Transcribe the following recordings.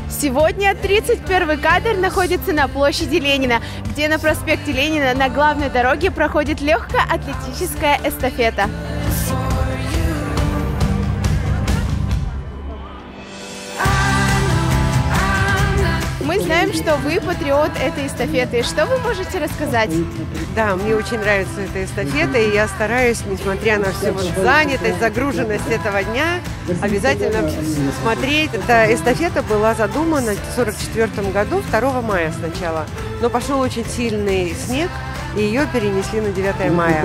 Сегодня 31-й кадр находится на площади Ленина, где на проспекте Ленина на главной дороге проходит легкоатлетическая эстафета. Мы знаем, что вы патриот этой эстафеты. Что вы можете рассказать? Да, мне очень нравится эта эстафета, и я стараюсь, несмотря на всю занятость, загруженность этого дня, обязательно смотреть. Эта эстафета была задумана в 1944 году, 2 мая сначала, но пошел очень сильный снег, и ее перенесли на 9 мая.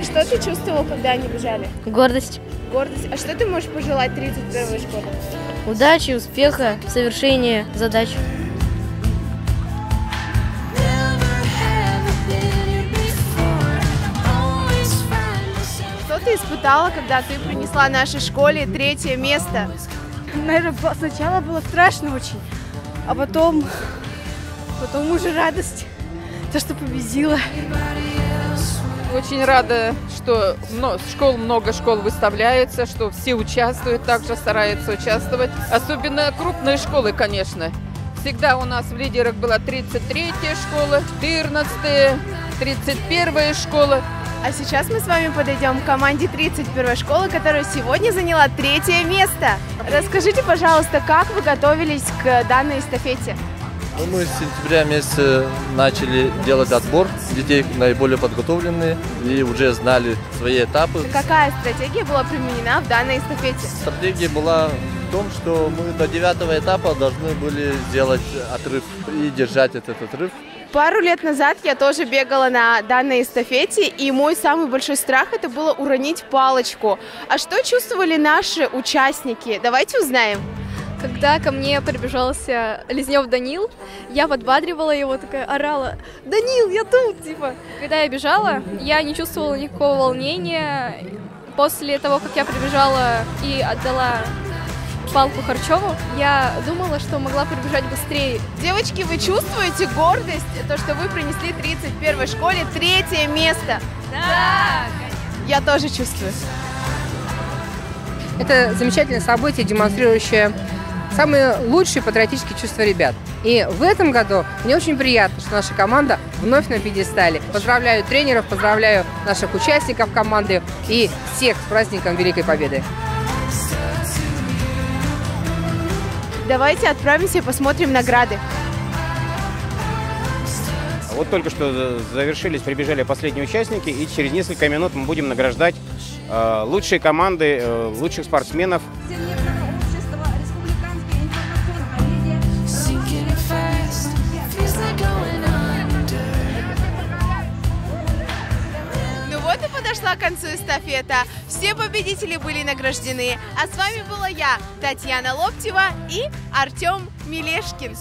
Что ты чувствовал, когда они бежали? Гордость. Гордость. А что ты можешь пожелать 31-й школе? Удачи, успеха, совершения задач. Что ты испытала, когда ты принесла нашей школе 3-е место? Наверное, сначала было страшно очень, а потом уже радость, то, что победила. Очень рада, что много школ выставляется, что все участвуют, также стараются участвовать. Особенно крупные школы, конечно. Всегда у нас в лидерах была 33-я школа, 14-я, 31-я школа. А сейчас мы с вами подойдем к команде 31-й школы, которая сегодня заняла 3-е место. Расскажите, пожалуйста, как вы готовились к данной эстафете? Мы с сентября месяца начали делать отбор детей наиболее подготовленные и уже знали свои этапы. Какая стратегия была применена в данной эстафете? Стратегия была в том, что мы до 9-го этапа должны были сделать отрыв и держать этот отрыв. Пару лет назад я тоже бегала на данной эстафете, и мой самый большой страх – это было уронить палочку. А что чувствовали наши участники? Давайте узнаем. Когда ко мне прибежался Лезнев Данил, я подбадривала его, такая орала: «Данил, я тут!» типа. Когда я бежала, я не чувствовала никакого волнения. После того, как я прибежала и отдала палку Харчеву, я думала, что могла прибежать быстрее. Девочки, вы чувствуете гордость, то, что вы принесли 31-й школе 3-е место? Да! Я тоже чувствую. Это замечательное событие, демонстрирующее самые лучшие патриотические чувства ребят. И в этом году мне очень приятно, что наша команда вновь на пьедестале. Поздравляю тренеров, поздравляю наших участников команды и всех с праздником Великой Победы. Давайте отправимся и посмотрим награды. Вот только что прибежали последние участники, и через несколько минут мы будем награждать лучшие команды, лучших спортсменов. Ну вот и подошла к концу эстафета. Все победители были награждены. А с вами была я, Татьяна Лоптева и Артем Мелешкин.